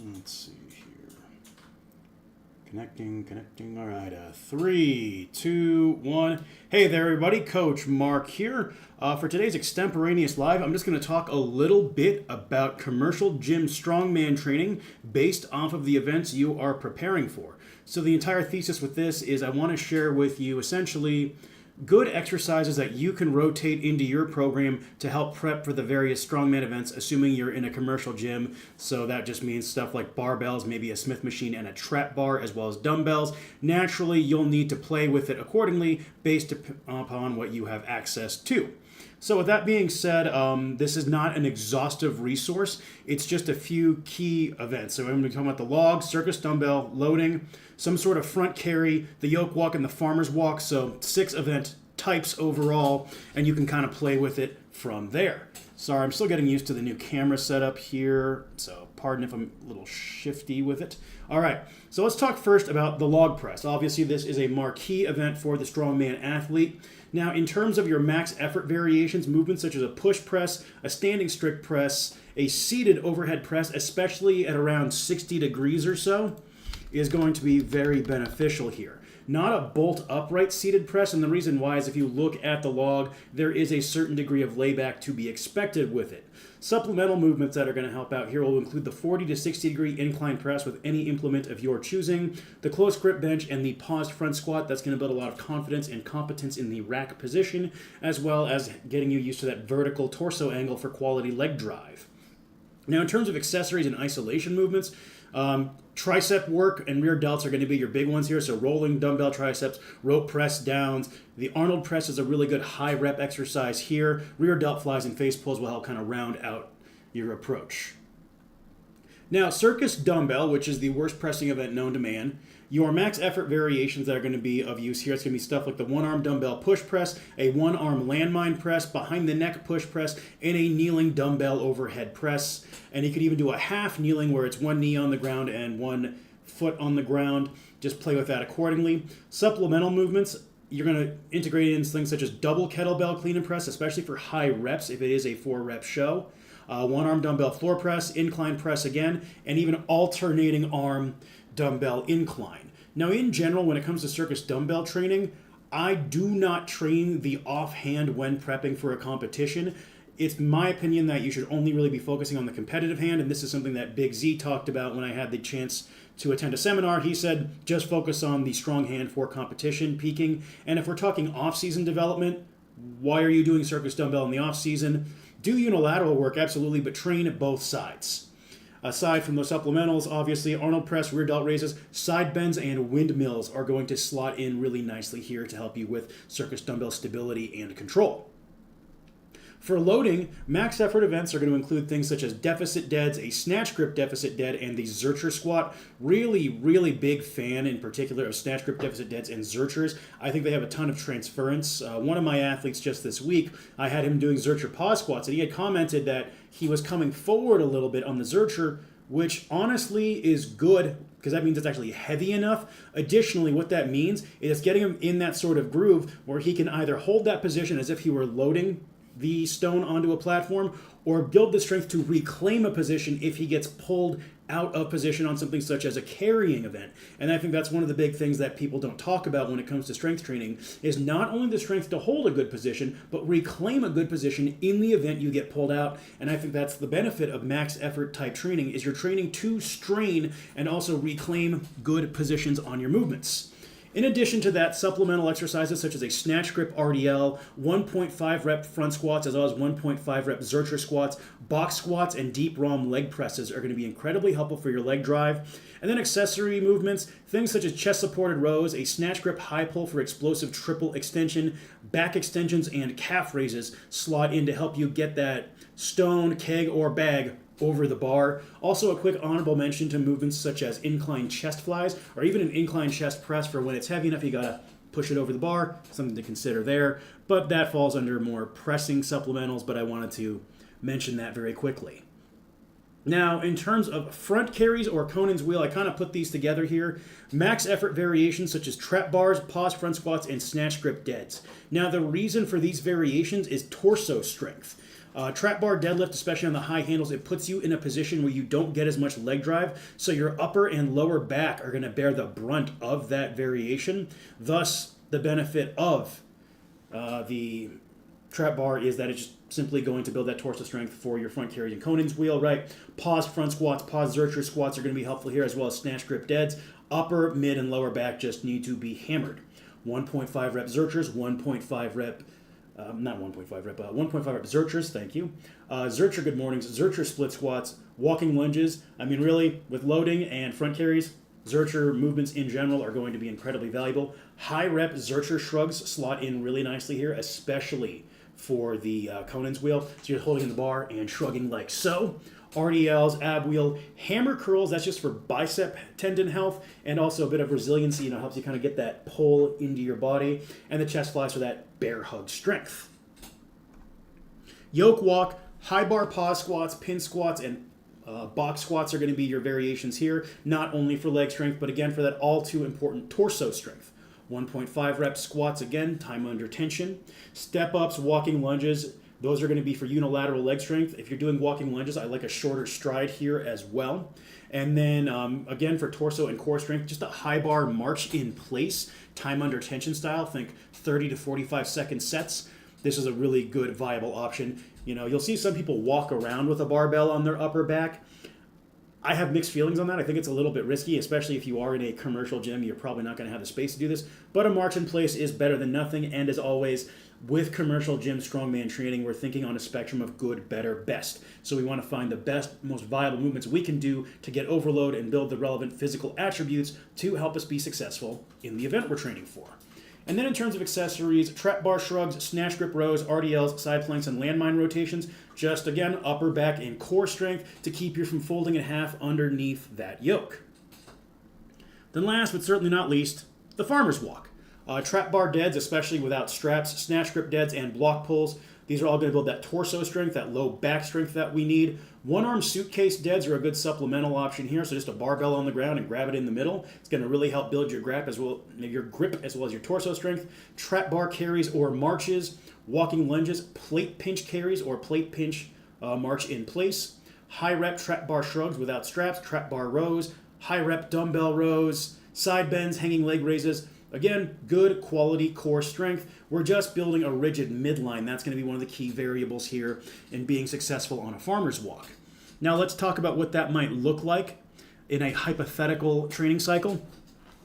Let's see here. Connecting. All right, 3, 2, 1. Hey there, everybody. Coach Mark here. For today's Extemporaneous Live, I'm just going to talk a little bit about commercial gym strongman training based off of the events you are preparing for. So the entire thesis with this is I want to share with you essentially good exercises that you can rotate into your program to help prep for the various strongman events, assuming you're in a commercial gym. So that just means stuff like barbells, maybe a Smith machine and a trap bar, as well as dumbbells. Naturally, you'll need to play with it accordingly based upon what you have access to. So with that being said, this is not an exhaustive resource. It's just a few key events. So I'm going to be talking about the log, circus dumbbell, loading, some sort of front carry, the yoke walk, and the farmer's walk. So 6 event types overall, and you can kind of play with it from there. Sorry, I'm still getting used to the new camera setup here, so pardon if I'm a little shifty with it. All right, so let's talk first about the log press. Obviously, this is a marquee event for the strongman athlete. Now, in terms of your max effort variations, movements such as a push press, a standing strict press, a seated overhead press, especially at around 60 degrees or so, is going to be very beneficial here. Not a bolt upright seated press, and the reason why is if you look at the log, there is a certain degree of layback to be expected with it. Supplemental movements that are going to help out here will include the 40 to 60 degree incline press with any implement of your choosing, the close grip bench, and the paused front squat. That's going to build a lot of confidence and competence in the rack position, as well as getting you used to that vertical torso angle for quality leg drive. Now, in terms of accessories and isolation movements, tricep work and rear delts are going to be your big ones here. So rolling dumbbell triceps, rope press downs. The Arnold press is a really good high rep exercise here. Rear delt flies and face pulls will help kind of round out your approach. Now, circus dumbbell, which is the worst pressing event known to man, your max effort variations that are going to be of use here, it's going to be stuff like the one-arm dumbbell push press, a one-arm landmine press, behind the neck push press, and a kneeling dumbbell overhead press. And you could even do a half kneeling where it's one knee on the ground and one foot on the ground. Just play with that accordingly. Supplemental movements, you're going to integrate in things such as double kettlebell clean and press, especially for high reps if it is a 4-rep show. One-arm dumbbell floor press, incline press again, and even alternating arm dumbbell incline. Now, in general, when it comes to circus dumbbell training, I do not train the offhand when prepping for a competition. It's my opinion that you should only really be focusing on the competitive hand, and this is something that Big Z talked about when I had the chance to attend a seminar. He said, just focus on the strong hand for competition, peaking. And if we're talking off-season development, why are you doing circus dumbbell in the off-season? Do unilateral work, absolutely, but train both sides. Aside from those supplementals, obviously, Arnold press, rear delt raises, side bends, and windmills are going to slot in really nicely here to help you with circus dumbbell stability and control. For loading, max effort events are going to include things such as deficit deads, a snatch grip deficit dead, and the Zercher squat. Really, really big fan in particular of snatch grip deficit deads and Zerchers. I think they have a ton of transference. One of my athletes just this week, I had him doing Zercher pause squats, and he had commented that he was coming forward a little bit on the Zercher, which honestly is good because that means it's actually heavy enough. Additionally, what that means is getting him in that sort of groove where he can either hold that position as if he were loading the stone onto a platform, or build the strength to reclaim a position if he gets pulled out of position on something such as a carrying event. And I think that's one of the big things that people don't talk about when it comes to strength training, is not only the strength to hold a good position, but reclaim a good position in the event you get pulled out. And I think that's the benefit of max effort type training, is you're training to strain and also reclaim good positions on your movements. In addition to that, supplemental exercises such as a snatch grip RDL, 1.5 rep front squats, as well as 1.5 rep Zercher squats, box squats, and deep ROM leg presses are going to be incredibly helpful for your leg drive. And then accessory movements, things such as chest supported rows, a snatch grip high pull for explosive triple extension, back extensions, and calf raises slot in to help you get that stone, keg, or bag over the bar. Also, a quick honorable mention to movements such as incline chest flies, or even an incline chest press for when it's heavy enough you gotta push it over the bar. Something to consider there, but that falls under more pressing supplementals, but I wanted to mention that very quickly. Now, in terms of front carries or Conan's wheel, I kind of put these together here. Max effort variations such as trap bars, pause front squats, and snatch grip deads. Now, the reason for these variations is torso strength. Trap bar deadlift, especially on the high handles, it puts you in a position where you don't get as much leg drive, so your upper and lower back are going to bear the brunt of that variation. Thus, the benefit of the trap bar is that it's just simply going to build that torso strength for your front carries and Conan's wheel, right? Paused front squats, paused Zercher squats are going to be helpful here, as well as snatch grip deads. Upper, mid, and lower back just need to be hammered. 1.5 rep Zerchers, 1.5 rep 1.5 rep Zerchers, thank you. Zercher good mornings, Zercher split squats, walking lunges. I mean, really, with loading and front carries, Zercher movements in general are going to be incredibly valuable. High rep Zercher shrugs slot in really nicely here, especially for the Conan's wheel. So you're holding in the bar and shrugging like so. RDLs, ab wheel, hammer curls, that's just for bicep tendon health and also a bit of resiliency, helps you kind of get that pull into your body. And the chest flies for that bear hug strength. Yoke walk, high bar pause squats, pin squats, and box squats are going to be your variations here, not only for leg strength, but again for that all too important torso strength. 1.5 rep squats, again, time under tension. Step ups, walking lunges, those are going to be for unilateral leg strength. If you're doing walking lunges, I like a shorter stride here as well. And then, again, for torso and core strength, just a high bar march in place, time under tension style. Think 30 to 45 second sets. This is a really good, viable option. You'll see some people walk around with a barbell on their upper back. I have mixed feelings on that. I think it's a little bit risky, especially if you are in a commercial gym. You're probably not going to have the space to do this. But a march in place is better than nothing. And as always, with commercial gym strongman training, we're thinking on a spectrum of good, better, best. So we want to find the best, most viable movements we can do to get overload and build the relevant physical attributes to help us be successful in the event we're training for. And then in terms of accessories, trap bar shrugs, snatch grip rows, RDLs, side planks, and landmine rotations. Just, again, upper back and core strength to keep you from folding in half underneath that yoke. Then last but certainly not least, the farmer's walk. Trap bar deads, especially without straps, snatch grip deads, and block pulls. These are all going to build that torso strength, that low back strength that we need. One-arm suitcase deads are a good supplemental option here. So just a barbell on the ground and grab it in the middle. It's going to really help build your grip as well as your torso strength. Trap bar carries or marches, walking lunges, plate pinch carries or plate pinch march in place. High rep trap bar shrugs without straps, trap bar rows, high rep dumbbell rows, side bends, hanging leg raises. Again, good quality core strength. We're just building a rigid midline. That's going to be one of the key variables here in being successful on a farmer's walk. Now let's talk about what that might look like in a hypothetical training cycle.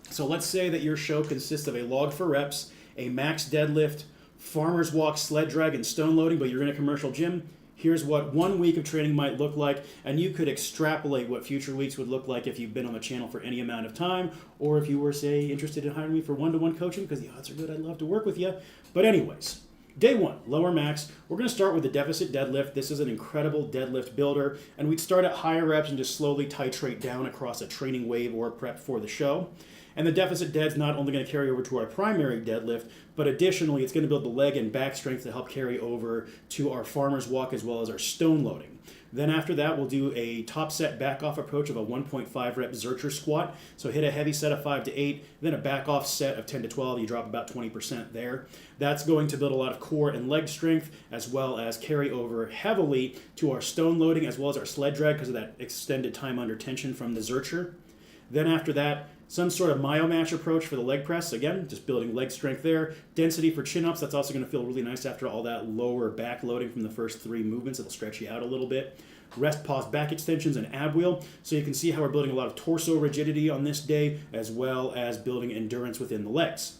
So let's say that your show consists of a log for reps, a max deadlift, farmer's walk, sled drag, and stone loading, but you're in a commercial gym. Here's what 1 week of training might look like, and you could extrapolate what future weeks would look like if you've been on the channel for any amount of time, or if you were, say, interested in hiring me for one-to-one coaching, because the odds are good, I'd love to work with you. But anyways, day one, lower max. We're going to start with the deficit deadlift. This is an incredible deadlift builder, and we'd start at higher reps and just slowly titrate down across a training wave or prep for the show. And the deficit dead's not only going to carry over to our primary deadlift, but additionally, it's going to build the leg and back strength to help carry over to our farmer's walk as well as our stone loading. Then after that, we'll do a top set back off approach of a 1.5 rep Zercher squat. So hit a heavy set of 5 to 8, then a back off set of 10 to 12. You drop about 20% there. That's going to build a lot of core and leg strength as well as carry over heavily to our stone loading as well as our sled drag because of that extended time under tension from the Zercher. Then after that, some sort of myo-mash approach for the leg press. Again, just building leg strength there. Density for chin-ups. That's also going to feel really nice after all that lower back loading from the first 3 movements. It'll stretch you out a little bit. Rest, pause, back extensions, and ab wheel. So you can see how we're building a lot of torso rigidity on this day, as well as building endurance within the legs.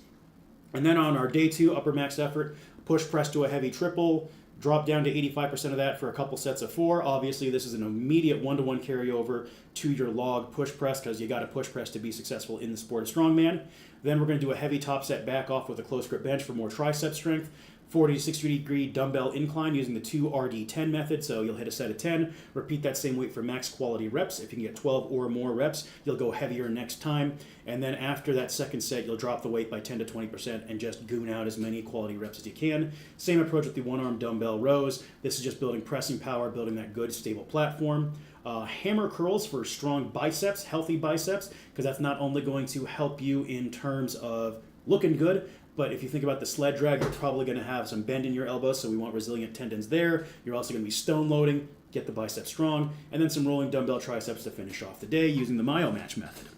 And then on our day 2 upper max effort, push press to a heavy triple, drop down to 85% of that for a couple sets of 4. Obviously, this is an immediate one-to-one carryover to your log push press because you got to push press to be successful in the sport of strongman. Then we're going to do a heavy top set back off with a close grip bench for more tricep strength. 40 to 60 degree dumbbell incline using the 2RD10 method. So you'll hit a set of 10, repeat that same weight for max quality reps. If you can get 12 or more reps, you'll go heavier next time. And then after that second set, you'll drop the weight by 10 to 20% and just goon out as many quality reps as you can. Same approach with the one-arm dumbbell rows. This is just building pressing power, building that good stable platform. Hammer curls for strong biceps, healthy biceps, because that's not only going to help you in terms of looking good, But if you think about the sled drag, you're probably going to have some bend in your elbows, so we want resilient tendons there. You're also going to be stone loading, get the bicep strong, and then some rolling dumbbell triceps to finish off the day using the myo match method.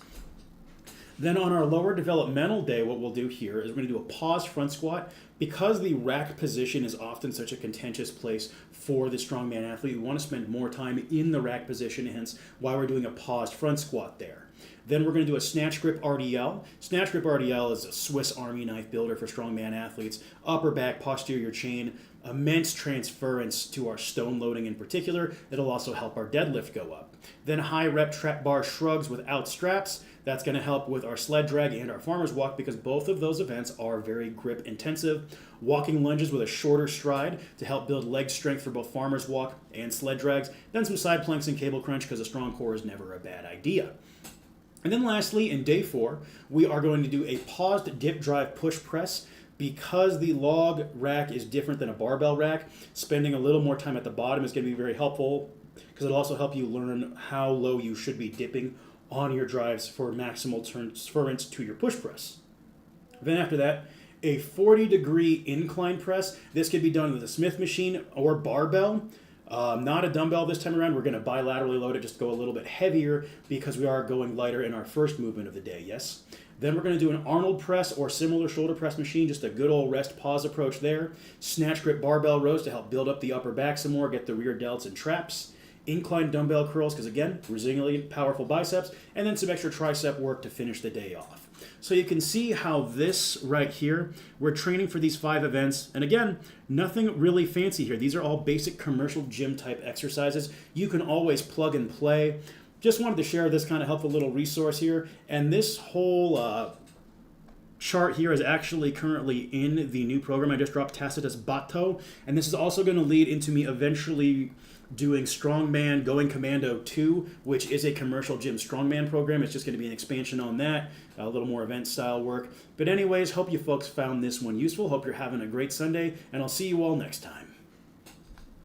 Then on our lower developmental day, what we'll do here is we're going to do a paused front squat. Because the rack position is often such a contentious place for the strongman athlete, we want to spend more time in the rack position, hence why we're doing a paused front squat there. Then we're going to do a snatch grip RDL. Snatch grip RDL is a Swiss Army knife builder for strongman athletes. Upper back, posterior chain, immense transference to our stone loading in particular. It'll also help our deadlift go up. Then high rep trap bar shrugs without straps. That's going to help with our sled drag and our farmer's walk because both of those events are very grip intensive. Walking lunges with a shorter stride to help build leg strength for both farmer's walk and sled drags. Then some side planks and cable crunch because a strong core is never a bad idea. And then lastly, in day 4, we are going to do a paused dip drive push press. Because the log rack is different than a barbell rack, spending a little more time at the bottom is going to be very helpful because it'll also help you learn how low you should be dipping on your drives for maximal transference to your push press. Then after that, a 40-degree incline press. This could be done with a Smith machine or barbell. Not a dumbbell this time around. We're going to bilaterally load it, just go a little bit heavier because we are going lighter in our first movement of the day, yes? Then we're going to do an Arnold press or similar shoulder press machine, just a good old rest pause approach there. Snatch grip barbell rows to help build up the upper back some more, get the rear delts and traps. Incline dumbbell curls, because again, resilient, powerful biceps, and then some extra tricep work to finish the day off. So you can see how this right here, we're training for these 5 events. And again, nothing really fancy here. These are all basic commercial gym type exercises. You can always plug and play. Just wanted to share this kind of helpful little resource here. And this whole chart here is actually currently in the new program I just dropped, Tacitus Bato. And this is also going to lead into me eventually doing Strongman Going Commando 2, which is a commercial gym strongman program. It's just going to be an expansion on that, a little more event style work. But anyways, hope you folks found this one useful. Hope you're having a great Sunday, and I'll see you all next time.